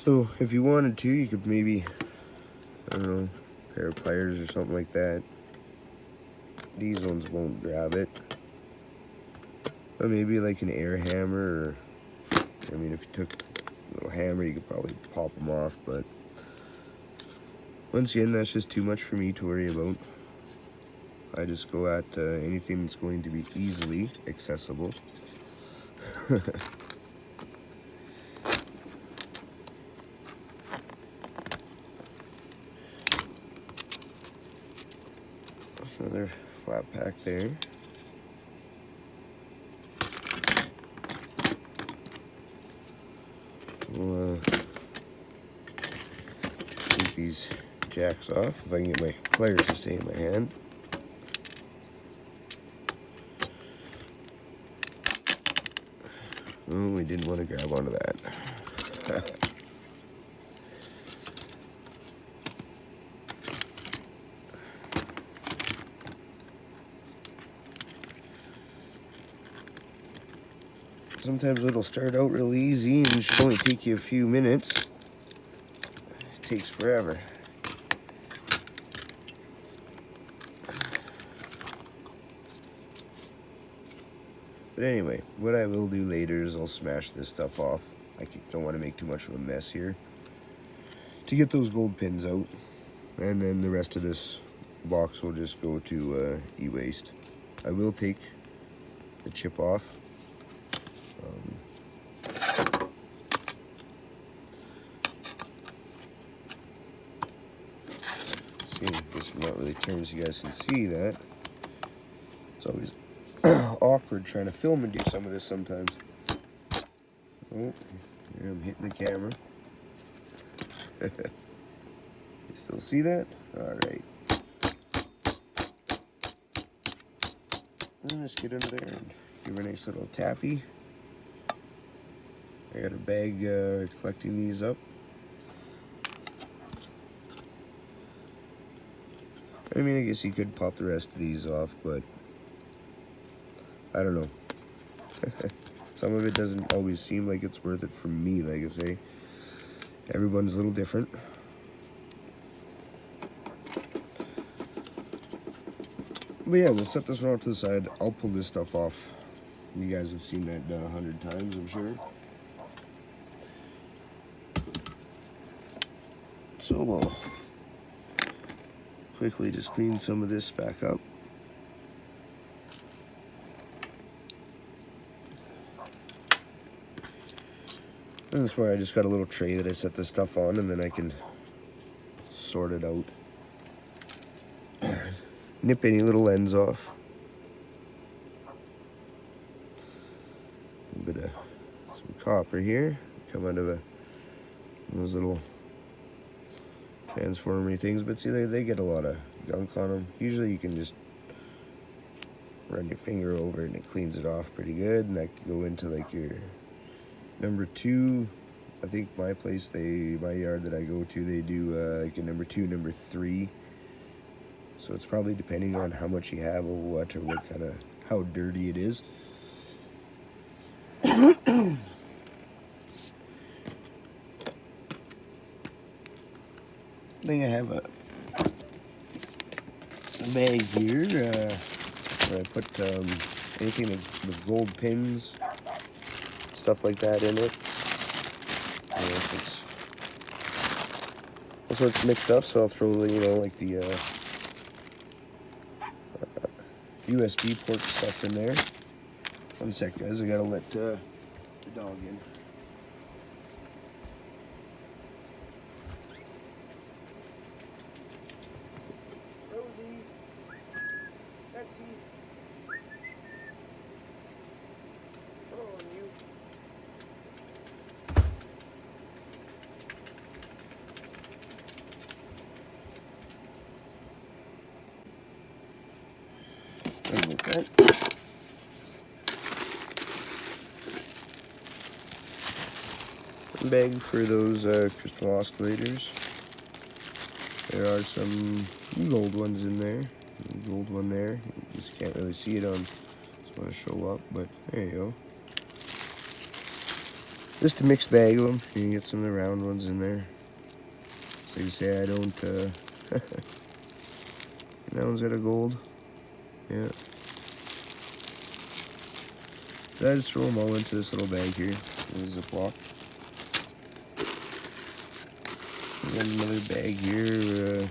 So if you wanted to, you could maybe, I don't know, a pair of pliers or something like that. These ones won't grab it. But maybe like an air hammer, or, I mean, if you took a little hammer, you could probably pop them off, but once again, that's just too much for me to worry about. I just go at anything that's going to be easily accessible. Another flat pack there. We'll take these jacks off if I can get my pliers to stay in my hand. Oh, we didn't want to grab onto that. Sometimes it'll start out really easy and should only take you a few minutes. It takes forever. But anyway, what I will do later is I'll smash this stuff off. I don't want to make too much of a mess here. To get those gold pins out. And then the rest of this box will just go to Ewaste. I will take the chip off. See, this will not really turn so you guys can see that. It's always awkward trying to film and do some of this sometimes. Oh, here I'm hitting the camera. You still see that? Alright. Let's get under there and give her a nice little tappy. I got a bag collecting these up. I mean, I guess you could pop the rest of these off, but I don't know. Some of it doesn't always seem like it's worth it for me, like I say. Everyone's a little different. But yeah, we'll set this one off to the side. I'll pull this stuff off. You guys have seen that done 100 times, I'm sure. So we'll quickly just clean some of this back up. And that's why I just got a little tray that I set this stuff on, and then I can sort it out. Nip any little ends off. A bit of some copper here. Come out of those little transformer things, but see, they get a lot of gunk on them. Usually you can just run your finger over it and it cleans it off pretty good, and that can go into like your number 2. I think my place, my yard that I go to, they do like a number 2, number 3. So it's probably depending on how much you have or what, or what kind of, how dirty it is. I think I have a bag here where I put anything that's with gold pins, stuff like that in it. It's all sorts mixed up, so I'll throw, you know, like the USB port stuff in there. One sec, guys, I gotta let the dog in. Rosie, Betsy, come on, you. Sorry about that. Bag for those crystal oscillators. There are some gold ones in there. Gold one there. You just can't really see it on. Just want to show up, but there you go. Just a mixed bag of them. You can get some of the round ones in there. So you say I don't, that one's got a gold. Yeah. So I just throw them all into this little bag here. There's a Ziploc. We got another bag here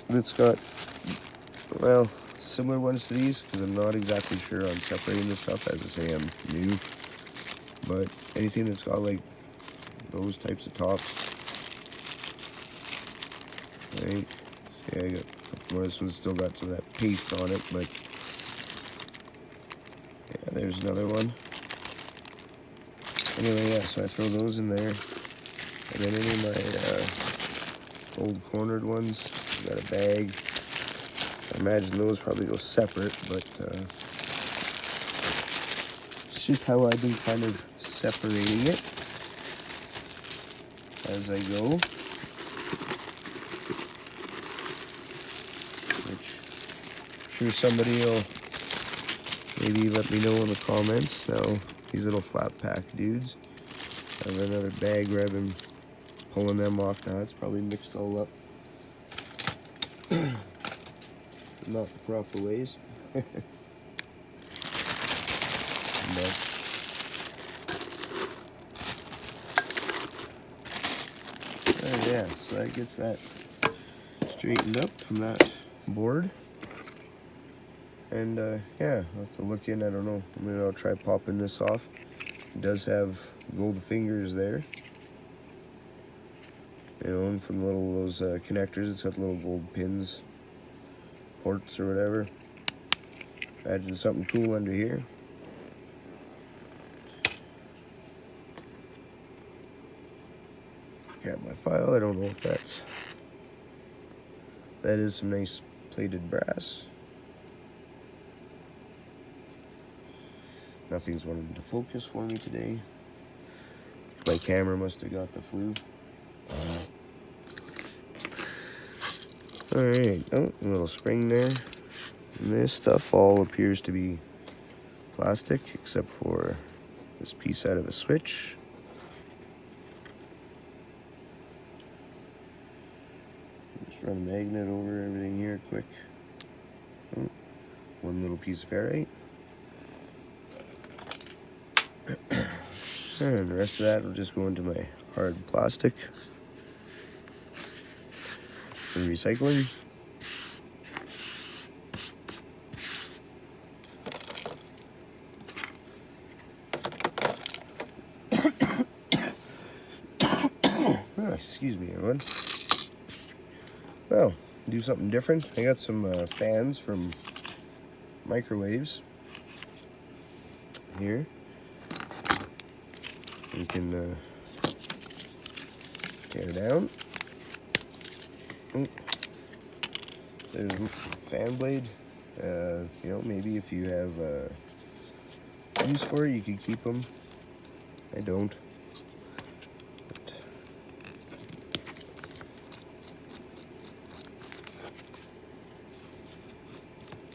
that's got, well, similar ones to these, because I'm not exactly sure on separating this stuff. As I say, I'm new. But anything that's got like those types of tops. Right. See, I got a couple more. This one's still got some of that paste on it, but yeah, there's another one. Anyway, yeah, so I throw those in there. And then any of my old cornered ones, got a bag. I imagine those probably go separate, but it's just how I've been kind of separating it as I go. Which I'm sure somebody will maybe let me know in the comments. Now, these little flat pack dudes. I have another bag where I've been pulling them off now. It's probably mixed all up. Not the proper ways. But, yeah, so that gets that straightened up from that board. And yeah, I'll have to look in. I don't know. Maybe I'll try popping this off. It does have gold fingers there. You know, and from those connectors, it's got little gold pins, ports or whatever. Imagine something cool under here. Grab my file. I don't know if that is some nice plated brass. Nothing's wanting to focus for me today. My camera must have got the flu. Alright, oh, a little spring there. And this stuff all appears to be plastic, except for this piece out of a switch. Just run a magnet over everything here quick. Oh, one little piece of ferrite. And the rest of that will just go into my hard plastic for recycling. Oh, excuse me, everyone. Well, do something different. I got some fans from microwaves here. You can tear down. Oh. There's a fan blade. You know, maybe if you have use for it, you could keep them. I don't. But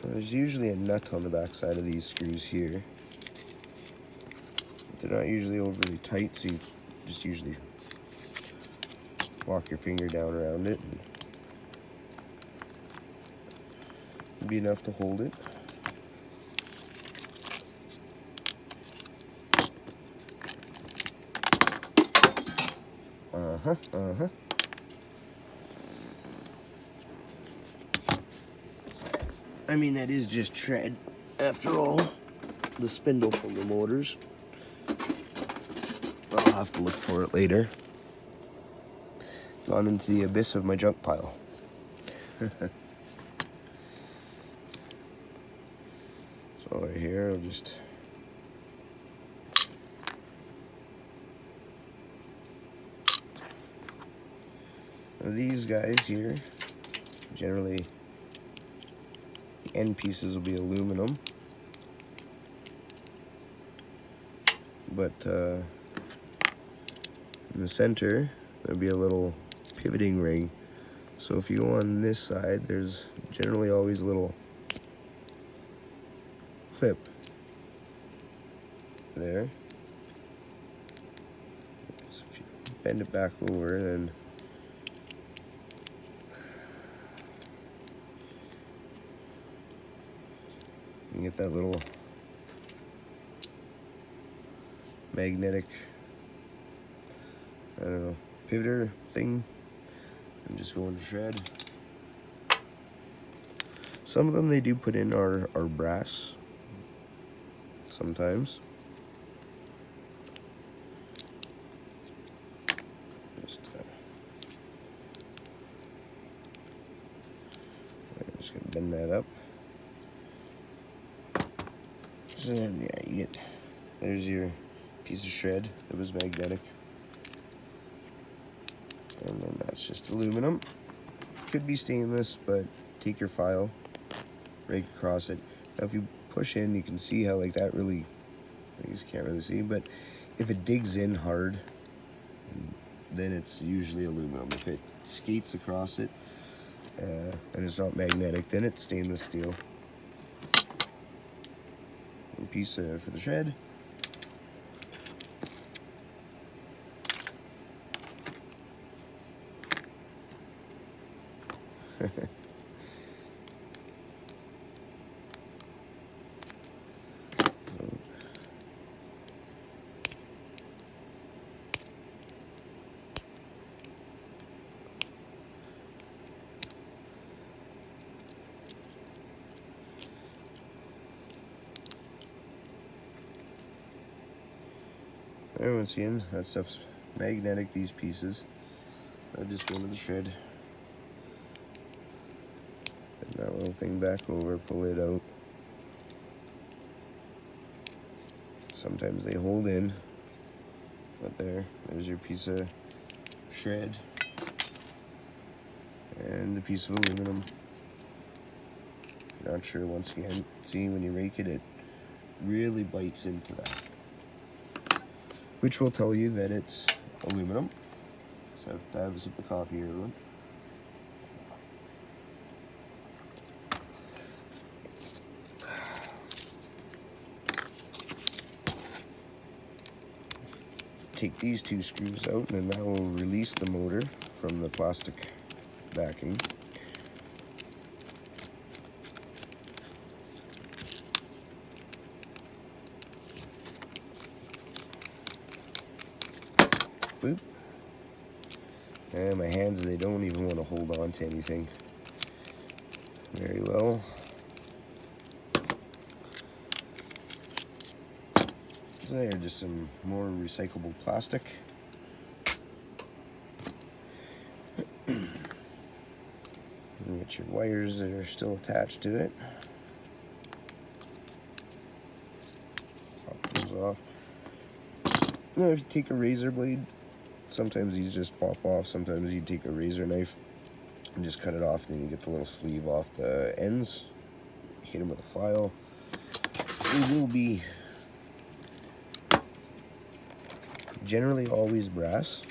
there's usually a nut on the back side of these screws here. They're not usually overly tight, so you just usually walk your finger down around it, and it'll be enough to hold it. I mean, that is just tread, after all. The spindle from the motors. I'll have to look for it later. Gone into the abyss of my junk pile. So right here, I'll just now these guys here, generally the end pieces will be aluminum, but in the center there'll be a little pivoting ring. So if you go on this side, there's generally always a little clip there. So if you bend it back over, then you can get that little magnetic, I don't know, pivoter thing, and just go into shred. Some of them they do put in are brass sometimes. Just gonna bend that up. So then, yeah, you get, there's your piece of shred that was magnetic. And then that's just aluminum. Could be stainless, but take your file, rake across it. Now if you push in, you can see how like that really, I guess you can't really see, but if it digs in hard, then it's usually aluminum. If it skates across it, and it's not magnetic, then it's stainless steel. One piece for the shred. There, once again, that stuff's magnetic, these pieces. I just go into the shred. Bend that little thing back over, pull it out. Sometimes they hold in, but there's your piece of shred. And the piece of aluminum. Not sure, once again, see when you rake it, it really bites into that. Which will tell you that it's aluminum. So I have a sip of coffee here, everyone. Take these two screws out, and then that will release the motor from the plastic backing. Boop. And my hands, they don't even want to hold on to anything very well. So there, just some more recyclable plastic. You get your wires that are still attached to it. Pop those off. Now, if you take a razor blade, sometimes these just pop off. Sometimes you take a razor knife and just cut it off, and then you get the little sleeve off the ends. Hit them with a file. They will be generally always brass.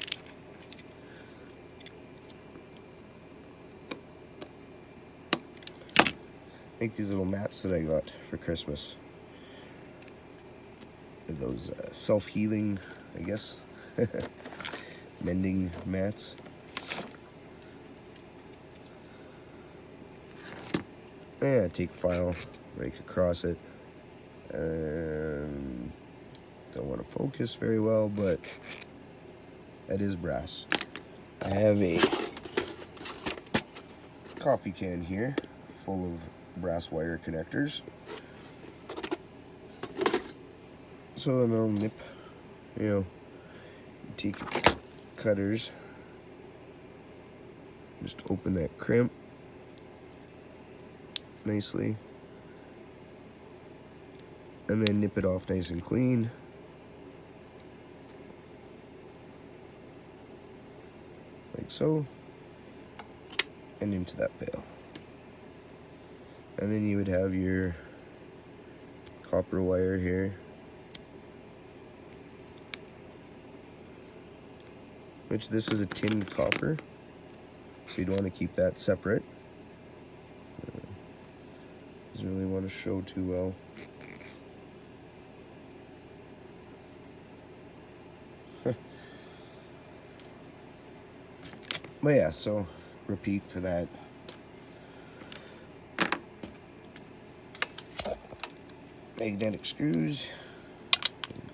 Make these little mats that I got for Christmas. Those self-healing, I guess, mending mats. Yeah, take a file, rake across it. Don't want to focus very well, but that is brass. I have a coffee can here full of brass wire connectors. So then I'll nip, take cutters, just open that crimp nicely, and then nip it off nice and clean. Like so, and into that pail. And then you would have your copper wire here, which this is a tinned copper, so you'd want to keep that separate. Doesn't really want to show too well. But yeah, so repeat for that. Magnetic screws.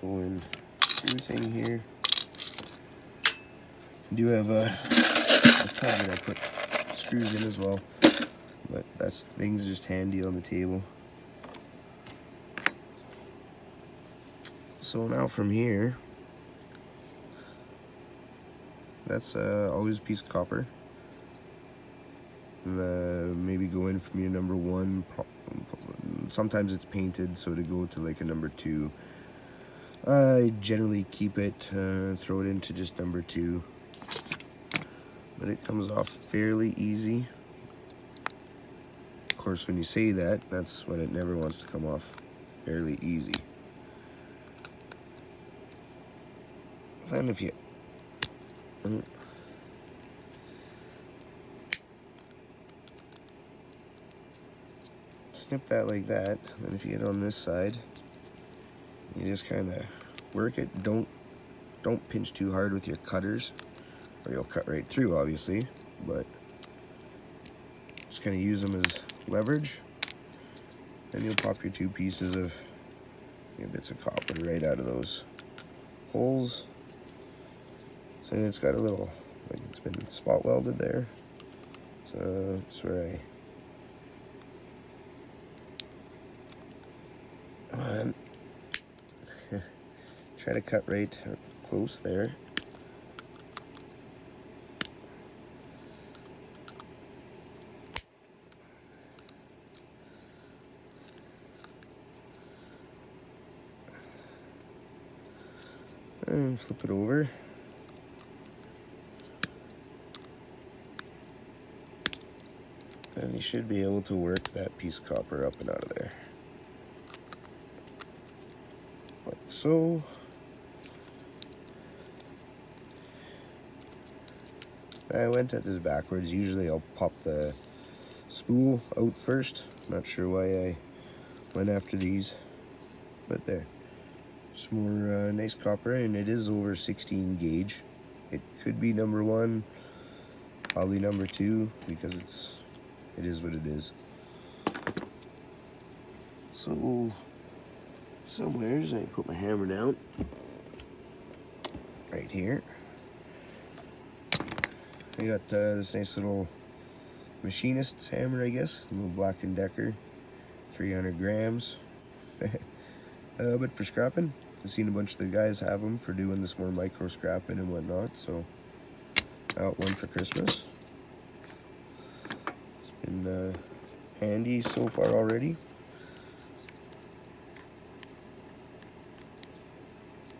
Go in screw thing here. I do have a plug that I put screws in as well, but that's things just handy on the table. So now from here, that's always a piece of copper. Maybe go in from your number 1. Sometimes it's painted, so to go to like a number 2. I generally keep it, throw it into just number 2. But it comes off fairly easy. Of course, when you say that, that's when it never wants to come off fairly easy. And if you snip that like that, then if you get on this side, you just kind of work it. Don't pinch too hard with your cutters, or you'll cut right through, obviously, but just kind of use them as leverage. Then you'll pop your 2 pieces of bits of copper right out of those holes. So it's got a little, like it's been spot welded there. So that's where I try to cut right close there. And flip it over. And you should be able to work that piece of copper up and out of there. Like so. I went at this backwards. Usually I'll pop the spool out first. Not sure why I went after these, but there. Some more nice copper, and it is over 16 gauge. It could be number 1, probably number 2, because it is what it is. So somewheres I put my hammer down right here. I got this nice little machinist's hammer, I guess, a little Black & Decker, 300 grams. But for scrapping, I've seen a bunch of the guys have them for doing this more micro scrapping and whatnot, so I got one for Christmas. It's been handy so far already.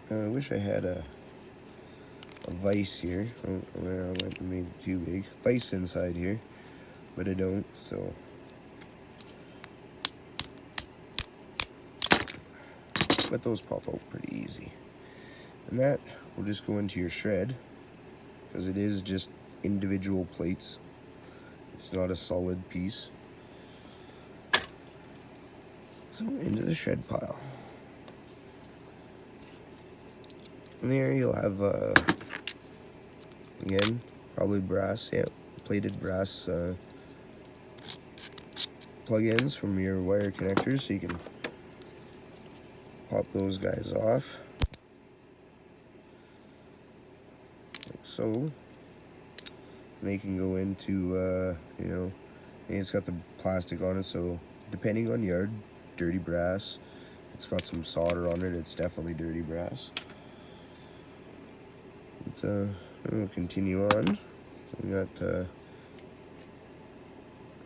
I wish I had a vise here. Oh, well, I went and made it too big. Vise inside here, but I don't, so. But those pop out pretty easy. And that will just go into your shred, because it is just individual plates. It's not a solid piece. So into the shred pile. And there you'll have, again, probably brass, yeah, plated brass plug-ins from your wire connectors, so you can pop those guys off, like so. And they can go into, you know, and it's got the plastic on it, so depending on yard, dirty brass. It's got some solder on it, it's definitely dirty brass. But, we'll continue on. We got, and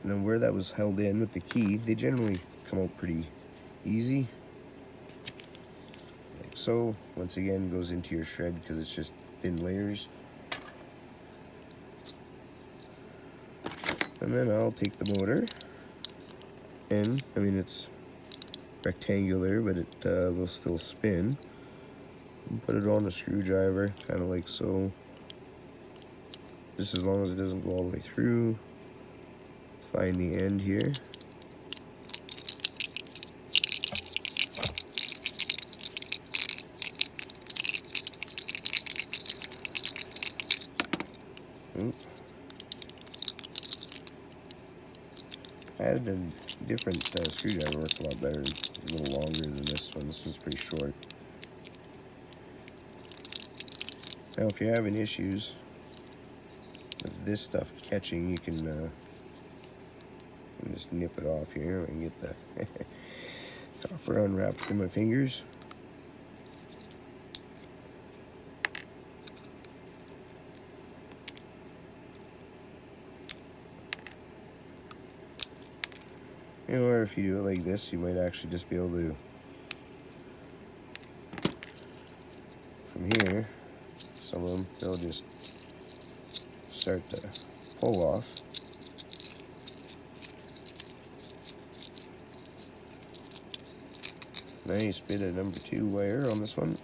then where that was held in with the key, they generally come out pretty easy. Like so. Once again, goes into your shred because it's just thin layers. And then I'll take the motor, and I mean it's rectangular, but it will still spin. And put it on a screwdriver, kind of like so. Just as long as it doesn't go all the way through. Find the end here. Oop. I had a different screwdriver, worked a lot better, a little longer than this one. This one's pretty short. Now, if you're having issues with this stuff catching, you can just nip it off here and get the copper unwrapped from my fingers. Or if you do it like this, you might actually just be able to, from here, some of them, they'll just start to pull off. Nice bit of number 2 wire on this one.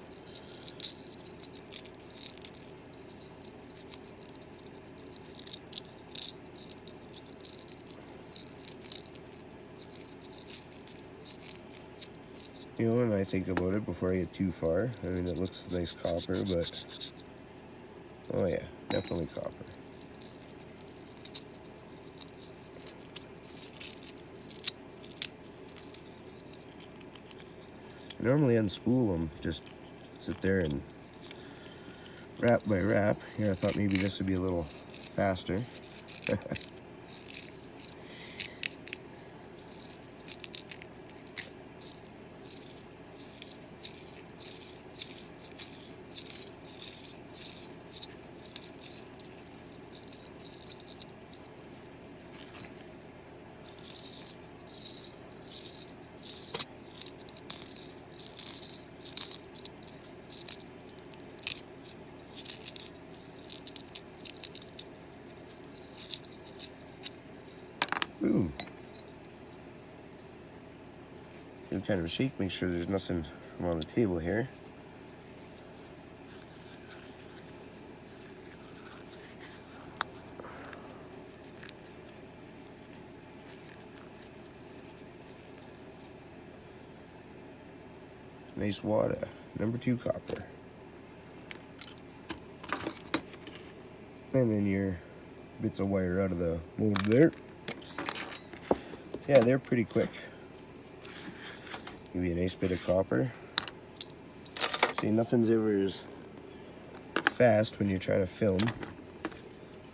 You know, when I think about it before I get too far, I mean, it looks nice copper, but, oh yeah, definitely copper. I normally unspool them, just sit there and wrap by wrap. Here, I thought maybe this would be a little faster. Ooh. Give it kind of a shake, make sure there's nothing from on the table here. Nice water, number 2 copper. And then your bits of wire out of the mold there. Yeah, they're pretty quick. Give you a nice bit of copper. See, nothing's ever as fast when you're trying to film.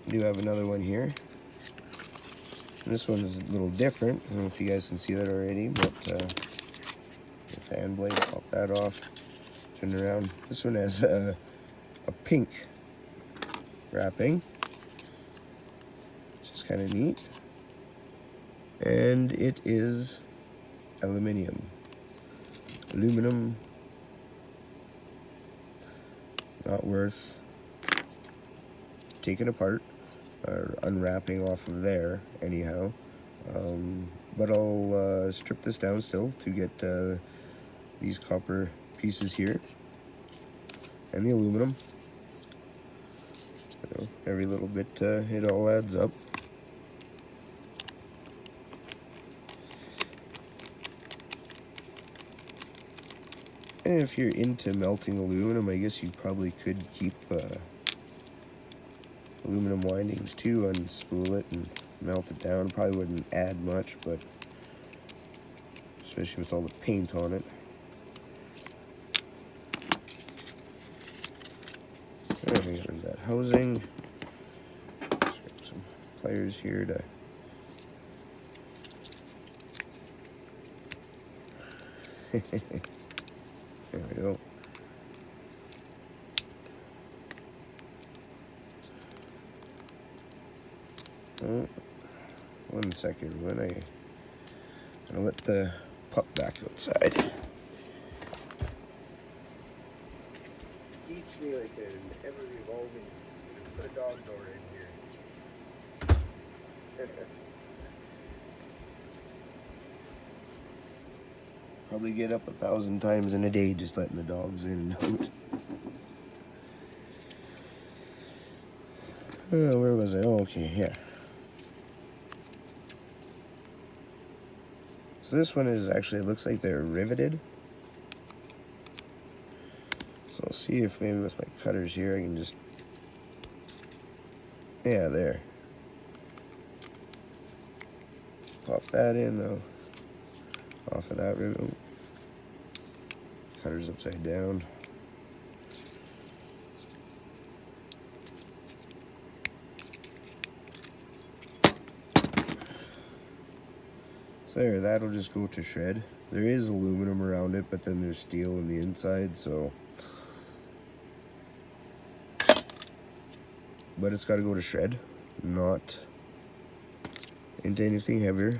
You do have another one here. And this one is a little different. I don't know if you guys can see that already, but the fan blade, pop that off, turn it around. This one has a pink wrapping, which is kind of neat. And it is aluminum. Not worth taking apart or unwrapping off of there anyhow. But I'll strip this down still to get these copper pieces here and the aluminum. You know, every little bit, it all adds up. And if you're into melting aluminum, I guess you probably could keep aluminum windings too, unspool it and melt it down. Probably wouldn't add much, but especially with all the paint on it. There's that housing. Just grab some pliers here to there we go. Oh, 1 second, when I'm gonna let the pup back outside. Keeps me like an ever revolving. Put a dog door in here. Probably get up 1,000 times in a day just letting the dogs in and out. Where was I? Oh, okay, yeah. So this one is actually, it looks like they're riveted. So I'll see if maybe with my cutters here I can just, yeah, there. Pop that in though. Off of that rivet. Cutter's upside down. So there, that'll just go to shred. There is aluminum around it, but then there's steel on the inside, so. But it's got to go to shred, not into anything heavier.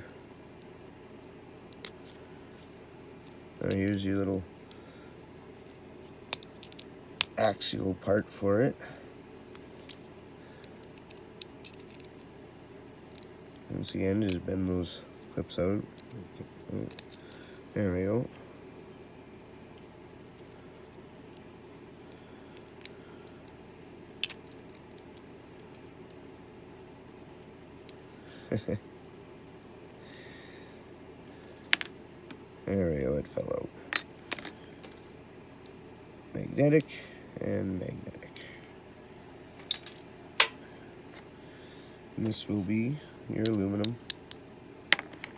Here's your little axial part for it. Once again, just bend those clips out. There we go. There we go, it fell out. Magnetic and magnetic. And this will be your aluminum,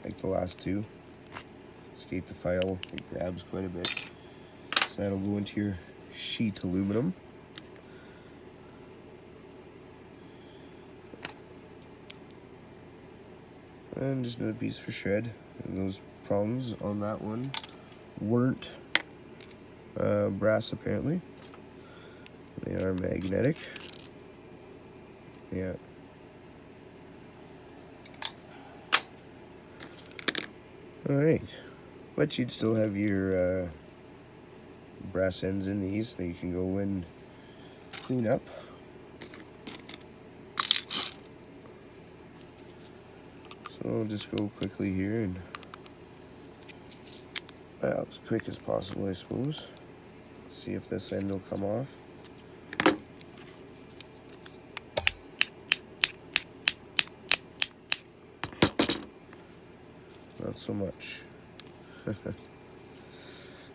like the last two. Escape the file, it grabs quite a bit. So that'll go into your sheet aluminum. And just another piece for shred. And those prongs on that one weren't brass apparently. They are magnetic. Yeah. Alright. But you'd still have your brass ends in these that you can go and clean up. So I'll just go quickly here and as quick as possible, I suppose. See if this end will come off. Not so much. I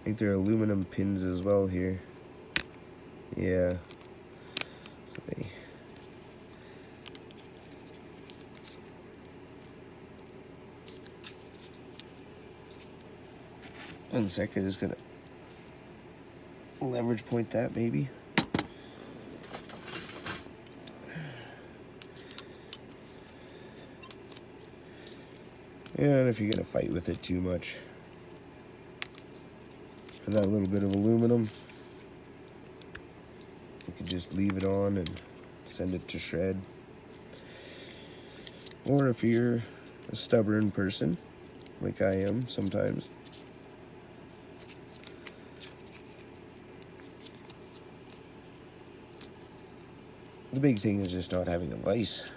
think there are aluminum pins as well here. Yeah. So they... One second, just gonna leverage point that maybe. And if you're gonna fight with it too much, for that little bit of aluminum, you could just leave it on and send it to shred. Or if you're a stubborn person, like I am sometimes, the big thing is just not having a vise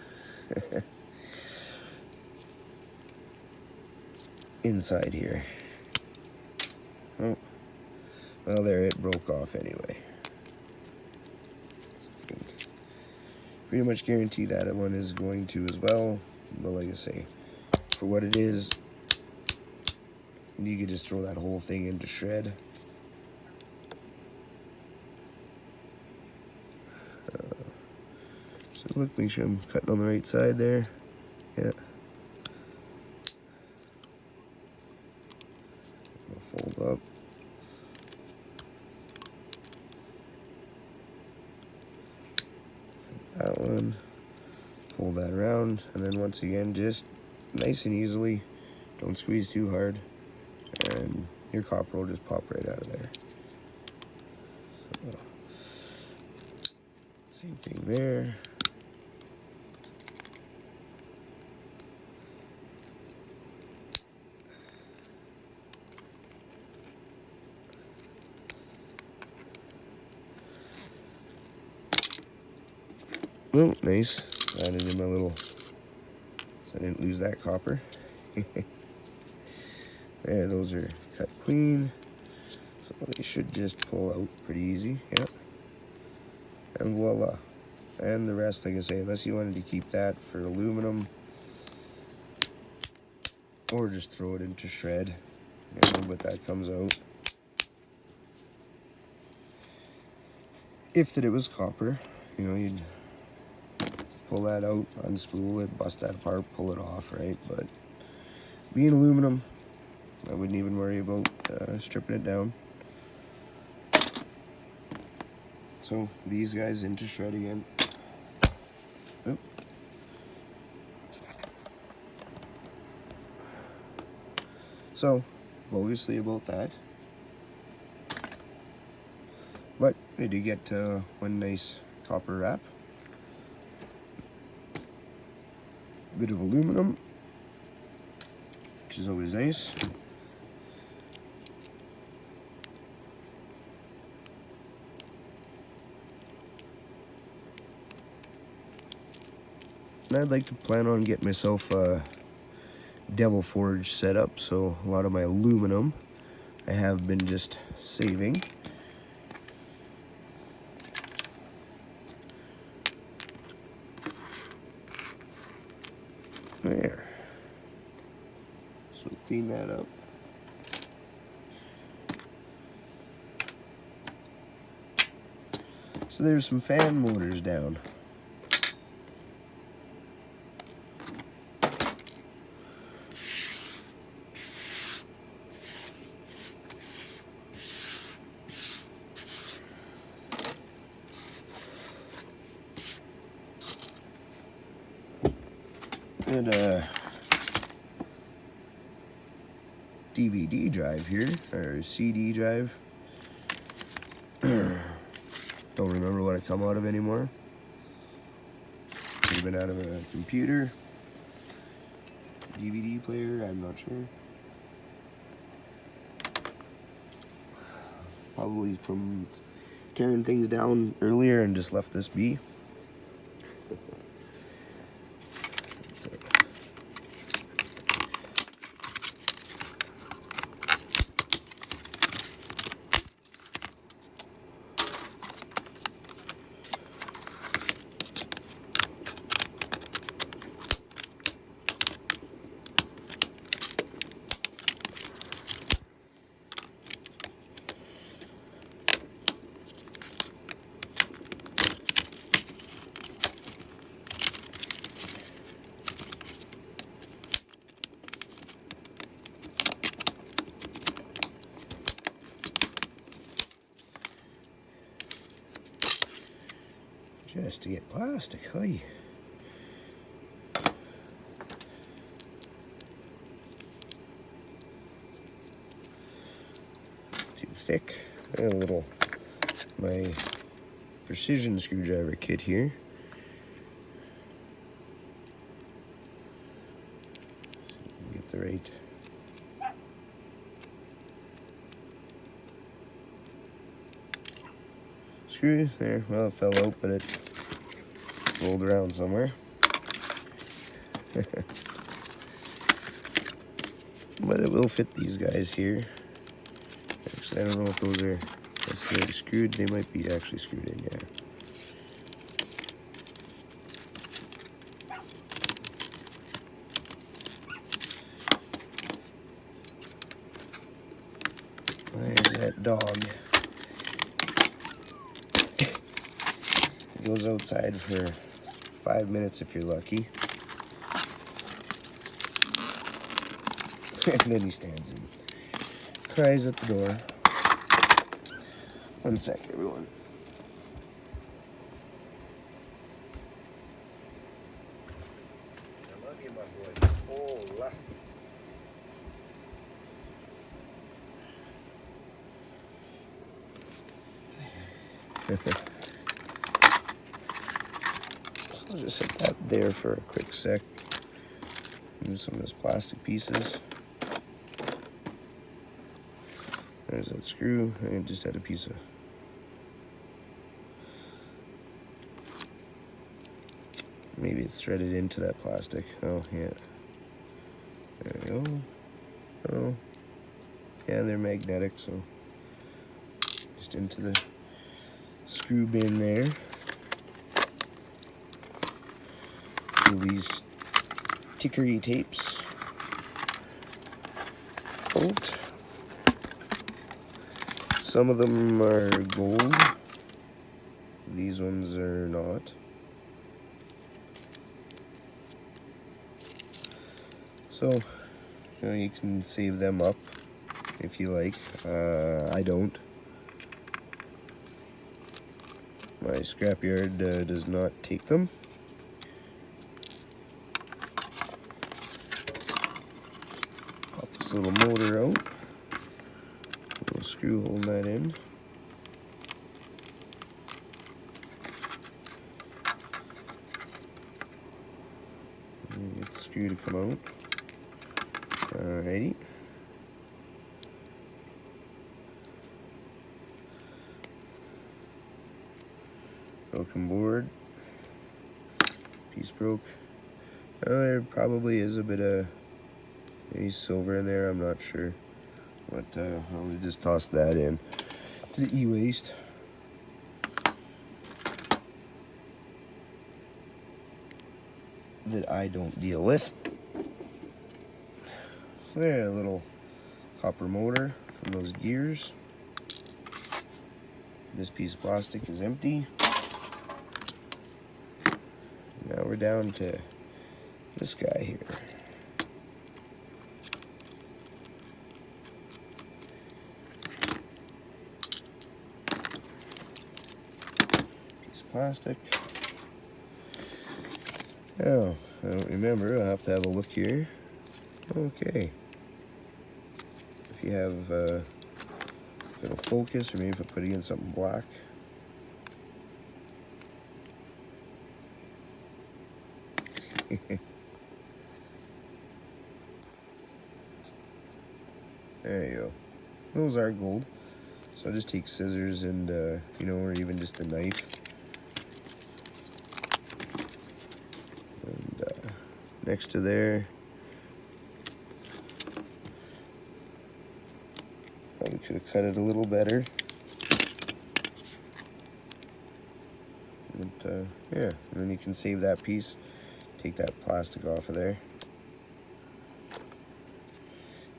inside here. Oh, well there, it broke off anyway. Pretty much guarantee that one is going to as well. But like I say, for what it is, you could just throw that whole thing into shred. So look, make sure I'm cutting on the right side there. Yeah. I'll fold up. That one. Fold that around, and then once again, just nice and easily, don't squeeze too hard, and your copper will just pop right out of there. So, same thing there. Oh, nice. Added in my little, so I didn't lose that copper. Yeah, those are cut clean. So they should just pull out pretty easy. Yep. And voila. And the rest, like I say, unless you wanted to keep that for aluminum, or just throw it into shred, you know, but that comes out. If that it was copper, you know, you'd pull that out, unspool it, bust that apart, pull it off, right? But Being aluminum, I wouldn't even worry about stripping it down. So these guys into shred again. Oop. So obviously about that, but I did get one nice copper wrap, bit of aluminum, which is always nice. And I'd like to plan on getting myself a Devil Forge set up, so a lot of my aluminum I have been just saving. There. So clean that up. So there's some fan motors down. And a DVD drive here, or CD drive. Don't remember what it come out of anymore. Could have been out of a computer, DVD player, I'm not sure. Probably from tearing things down earlier and just left this be. Just to get plastic, hi. Too thick. And a little, my precision screwdriver kit here. Get the right. Screw there. Well, it fell out, but it rolled around somewhere. But it will fit these guys here. Actually, I don't know if those are necessarily screwed. They might be actually screwed in, yeah. There's that dog. He goes outside for 5 minutes if you're lucky. And then he stands and cries at the door. 1 sec, everyone. I love you, my boy. Hola. So I'll just set that there for a quick sec. Move some of those plastic pieces. There's that screw. I just had a piece of maybe it's threaded into that plastic. Oh yeah. There we go. Oh. Yeah, they're magnetic, so just into the screw bin there. Pull these tickery tapes out. Some of them are gold. These ones are not. So You can save them up if you like. I don't. My scrapyard does not take them. Pop this little motor out. Little screw holding that in. And get the screw to come out. Alrighty. Broken board. Piece broke. There probably is a bit of maybe silver in there, I'm not sure. But I'll just toss that in to the e-waste. That I don't deal with. So yeah, a little copper motor from those gears. This piece of plastic is empty. Now we're down to this guy here. Piece of plastic. Now, I don't remember, I'll have to have a look here. Okay. If you have it'll focus, or maybe if I put it in something black. There you go. Those are gold. So I'll just take scissors and, you know, or even just a knife. And next to there, probably could have cut it a little better. But, yeah, and then you can save that piece. Take that plastic off of there.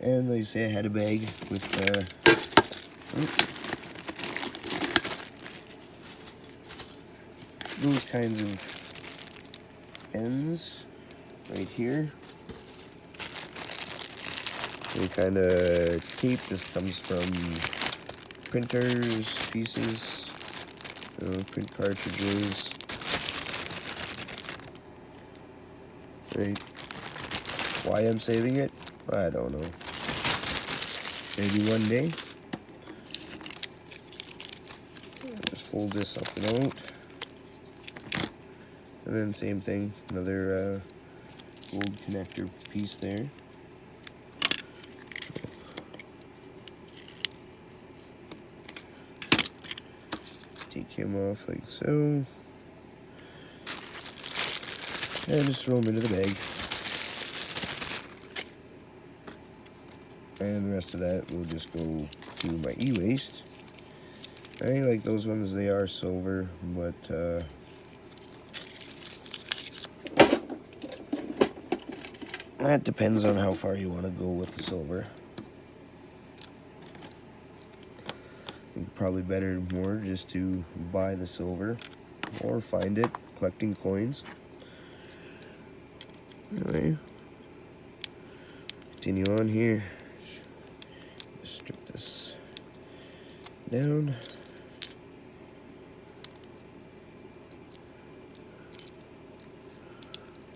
And like I say, I had a bag with those kinds of ends right here. Any kind of tape. This comes from printers, pieces, print cartridges. Right. Why I'm saving it? I don't know. Maybe one day. Just fold this up and out. And then same thing, another gold connector piece there. Take him off like so. And just throw them into the bag. And the rest of that will just go to my e-waste. I like those ones, they are silver, but that depends on how far you want to go with the silver. I think probably better more just to buy the silver or find it collecting coins. Anyway, continue on here. Strip this down.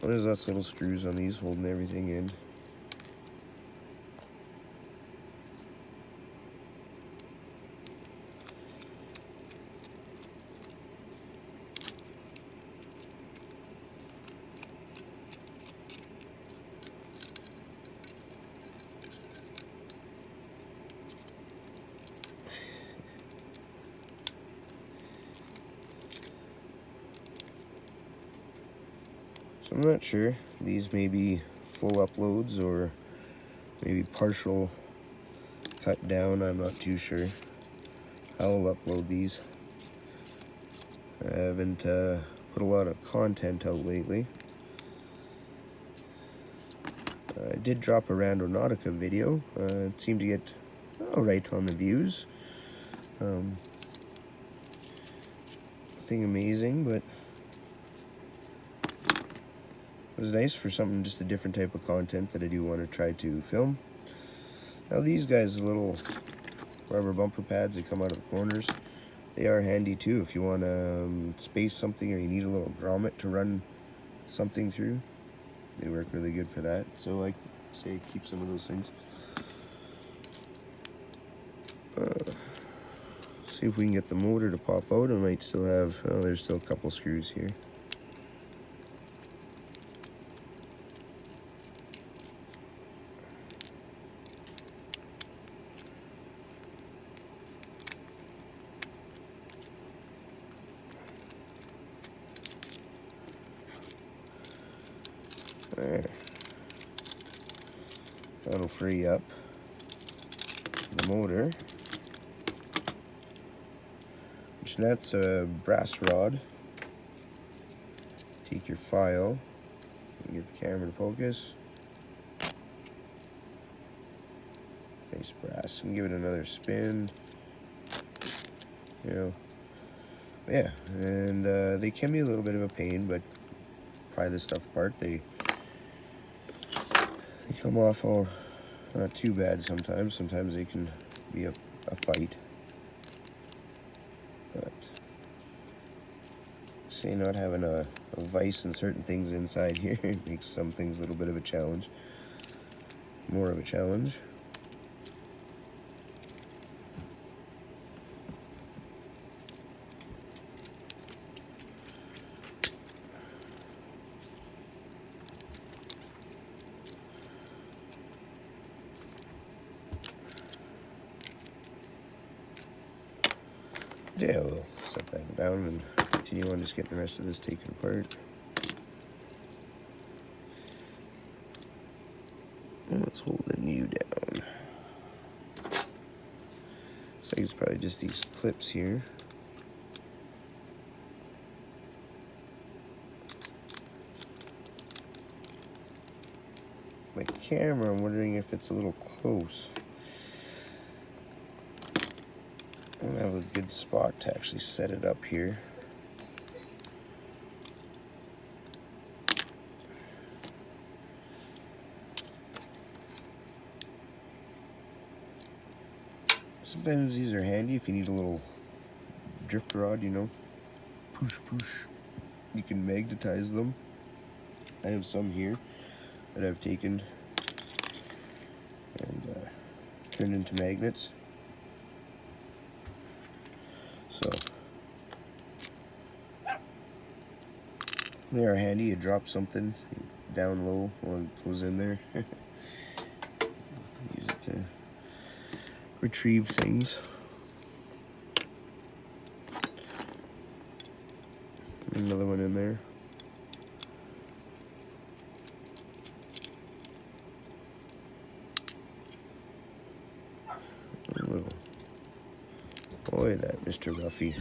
Oh, there's lots of little screws on these holding everything in. So I'm not sure. These may be full uploads or maybe partial cut down. I'm not too sure. I'll upload these. I haven't put a lot of content out lately. I did drop a Randonautica video. It seemed to get alright on the views. Nothing amazing, but It was nice for something, just a different type of content that I do want to try to film. Now these guys, little rubber bumper pads that come out of the corners, they are handy too if you want to space something or you need a little grommet to run something through. They work really good for that. So I say keep some of those things. See if we can get the motor to pop out. I might still have, oh, there's still a couple screws here. There. That'll free up the motor. Which that's a brass rod. Take your file, get the camera to focus. Nice brass, and give it another spin. You know, yeah, and they can be a little bit of a pain, but pry this stuff apart. They come off all not too bad sometimes. Sometimes they can be a fight. But say not having a vise and certain things inside here makes some things a little bit of a challenge. More of a challenge. Yeah, we'll set that down and continue on just getting the rest of this taken apart. What's holding you down? So it's probably just these clips here. My camera, I'm wondering if it's a little close. I don't have a good spot to actually set it up here. Sometimes these are handy if you need a little drift rod, you know. Push, push. You can magnetize them. I have some here that I've taken and turned into magnets. So they are handy. You drop something down low while it goes in there. Use it to retrieve things. Another one in there. Oh, boy, that Mr. Ruffy.